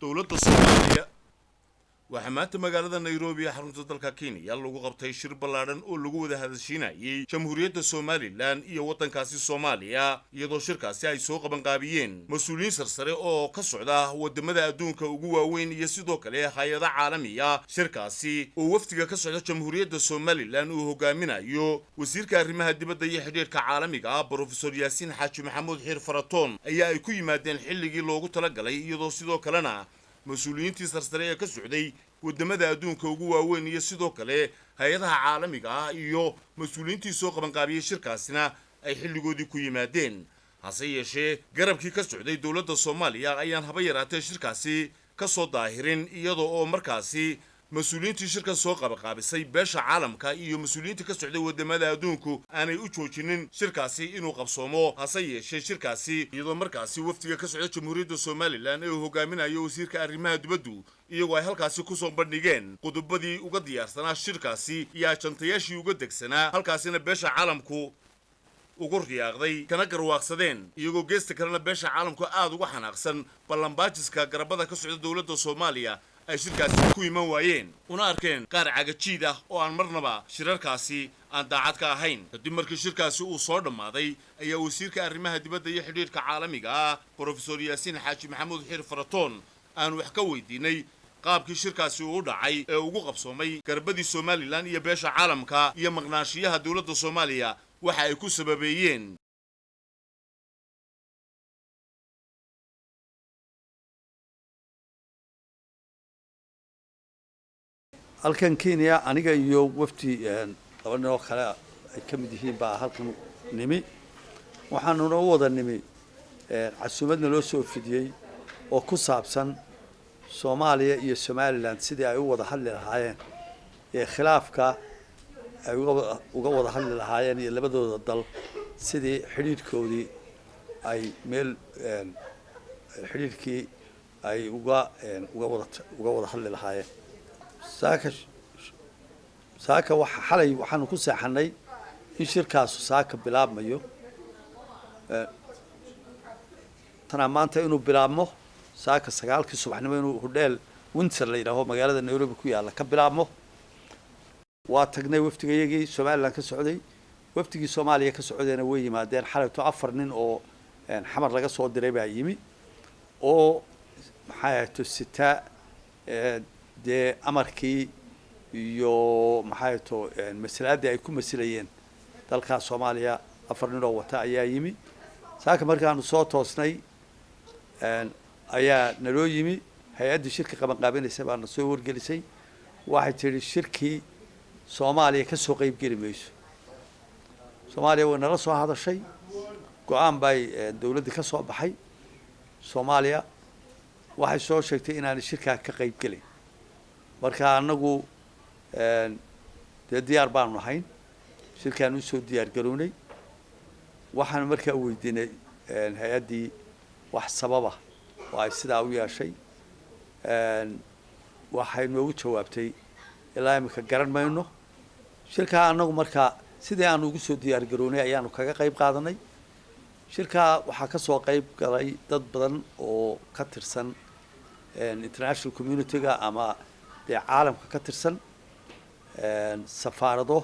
dowladda Soomaaliya waxaa maanta magaalada Nairobi ee xarunta dalka Kenya lagu qabtay shir ballaaran oo lagu wada hadashiinayay Jamhuuriyadda Somaliland iyo waddankaasi Soomaaliya iyadoo shirkaasi ay soo qaban qaabiyeen mas'uuliyiin sarsare oo ka socda wadamada adduunka ugu waaweyn iyo sidoo kale hay'adaha caalamiga shirkaasi oo wafdiga ka socda Jamhuuriyadda Somaliland uu hogaaminayo wasiirka arrimaha dibadda iyo xiriirka caalamiga Professor Yaasiin Xaaji Maxamuud Xiir Faratoon ayaa ay ku yimaadeen xilligii loogu talagalay iyadoo sidoo kalena مسؤولينتي سرسرية كسعودي ودمدا أدونك وجوا وين يسدوا كله هيدا عالمي إيو مسؤولينتي سوق بنقابي شركة سنا أي حل جودي كوي مادين هسي شيء قرب كي كسعودي دولة الصومالية أيان هبيرات شركة سي كصوت ظاهرين يضو مركزي مسؤولينتي شركة سوق بنقابي سي باش عالم كا إيو مسؤولينتي كسعودي ودمدا أدونكو أنا يوتشوشين شركة سي إنه قبصومو هسي شيء شركة سي يضو مركزي وفتي كسعودي جمهورية الصومالي لأن هو قامنا يوسير كأرمها دبدو iyagoo ay halkaasi ku soo bandhigeen qodobadii uga diyaarsanaa shirkaasi iyo jantayaashii uga degsanaa halkaasina beesha caalamku ugu riyaaqday kana garwaaqsadeen iyagoo geesta kalena beesha caalamku aad uga xanaaqsan ballanbaajiska garabada ka socda dowladda Soomaaliya ay shirkaasi ku iman waayeen una arkeen qaar cagajiid ah oo aan marnaba shirarkaasi aan daacad ka ahayn kadib markii shirkaasi uu soo dhamaaday ayaa wasiirka arrimaha dibadda iyo xiriirka caalamiga Professor Yaasiin Xaaji Maxamuud Xiir Faratoon aan wax ka weydiinay qaabkii shirkaasi uu dhacay ee ugu qabsoomay garbadii Somaliland iyo beesha caalamka iyo maqnaashiyaha dowladda Soomaaliya waxa ay ku sababeeyeen halkan Kenya aniga iyo wafti laba nooc kale ay ka mid yihiin baa halkan nimi waxaanu noo wada nimi casuumadna loo soo fidiyay oo ku saabsan Soomaaliya iyo Somaliland sidii ay u wada hadli lahaayeen ee khilaafka ay uga wada hadli lahaayeen iyo labadooda dal sidii xiriirkoodii ay meel xiriirkii ay uga wada hadli lahaayeen saaka waxa xalay waxaanu ku seexanay in shirkaasu saaka bilaabmayo tana maanta inuu bilaabmo saaka 9 subaxnimo inuu hodheel Windsor la yiraahdo magaalada Nairobi ku yaala ka bilaabmo waa tagnay waftigayagii Somaliland ka socday waftigii Soomaaliya ka socdayna way yimaadeen xalayto 4 nin oo xamar laga soo diray baa yimi oo maxay sita de amarkii iyo maxay mas'alaadii ay ku masilayeen dalka Soomaaliya 4 nin oo wata ayaa yimi saaka markaanu soo toosnay ayaa naloo yimi hay'adda shirka qaban qaabinaysa baa soo wargelisay waxay tiri shirkii Soomaaliya ka soo qayb gali mayso Soomaaliya way nala soo hadashay go'aan bay dawladda ka soo baxay Soomaaliya waxay soo sheegtay inaan shirka ka qayb galin marka anagu diyaar baan nahay shirkaan u soo diyaar garoonay waxaan markaa weydiinay hay'addii wax sababa oo ay sidaa u yeeshay waxay noogu jawaabtay ilaa imika garan mayno shirka anagu markaa sidii aan ugu soo diyaar garoonay ayaanu kaga qayb qaadanay shirka waxa ka soo qayb galay dad badan oo ka tirsan international community-ga ama caalamka ka tirsan safaarado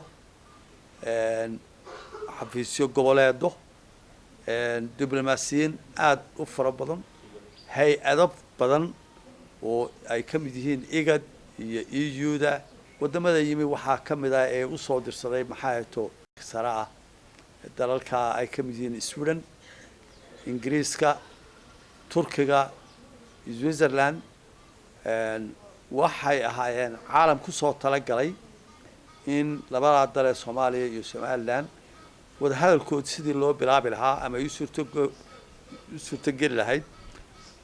xafiisyo goboleedo diblomaasiyiin aad u fara badan hay'ado badan oo ay ka mid yihiin IGAD iyo EU-da wadamada yimi waxaa ka mid ah ee u soo dirsaday maxaato sara dalalka ay ka mid yihiin Sweden Ingiriiska Turkiga Switzerland waxay ahaayeen caalam ku soo talagalay in labada dal ee Soomaaliya iyo Somaliland wada hadalkood sidii loo bilaabi lahaa ama ay suurto gali lahayd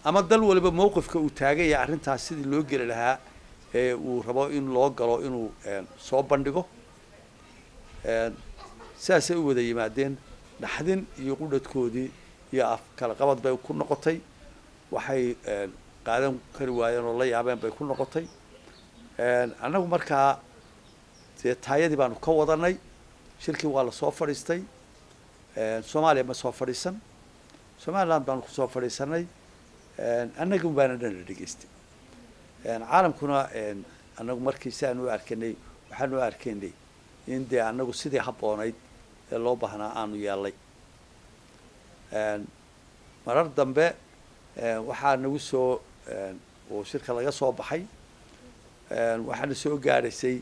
ama dal waliba mowqifka uu taagay arrintaas sidii loo gali lahaa ee uu rabo in loo galo inuu soo bandhigo saasay u wada yimaadeen dhaxdin iyo qudhadkoodii iyo af kala qabad bay ku noqotay waxay qaadan kari waayeen oo la yaabeen bay ku noqotay anagu markaa taayadii baanu ka wadanay shirkii waa la soo fadhiistay Soomaaliya ma soo fadhiisan Somaliland baanu ku soo fadhiisanay annagu baana dhan dhageystay caalamkuna annagu markii si aan u arkanay waxaan u arkaynay in dee annagu sidii habboonayd ee loo baahnaa aanu yeelay marar dambe waxaa nagu soo oo shirka laga soo baxay waxaana soo gaadhaysay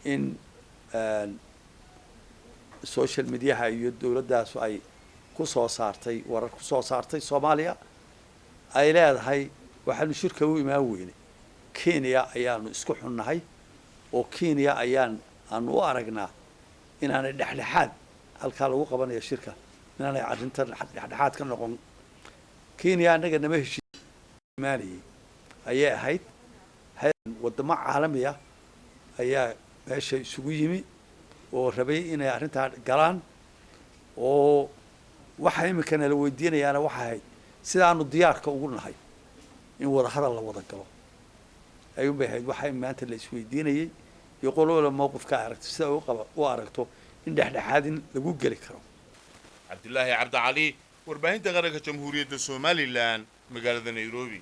in social mediaha iyo dawladdaasu ay ku soo saartay warar ku soo saartay Soomaaliya ay leedahay waxaanu shirka u imaan weynay Kenya ayaanu isku xunnahay oo Kenya aanu u aragnaa inaanay dhexdhexaad halkaa lagu qabanayo shirka inaanay arrintan dhexdhexaad ka noqon Kenya anaga nama heshiimaanayay ayay ahayd wadamo caalami ah ayaa meesha isugu yimi oo rabay inay arrintaa galaan oo waxa imikana la weydiinayaana waxa ahayd sidaanu diyaarka ugu nahay in wada hadal la wada galo ayuu bay ahayd waxa maanta la isweydiinayay iyo qolada mowqifka aragto sida u aragto in dhexdhexaadin lagu gali karo Cabdullaahi Cabdi Cali warbaahinta qaranka Jamhuuriyadda Somaliland magaalada Nairobi.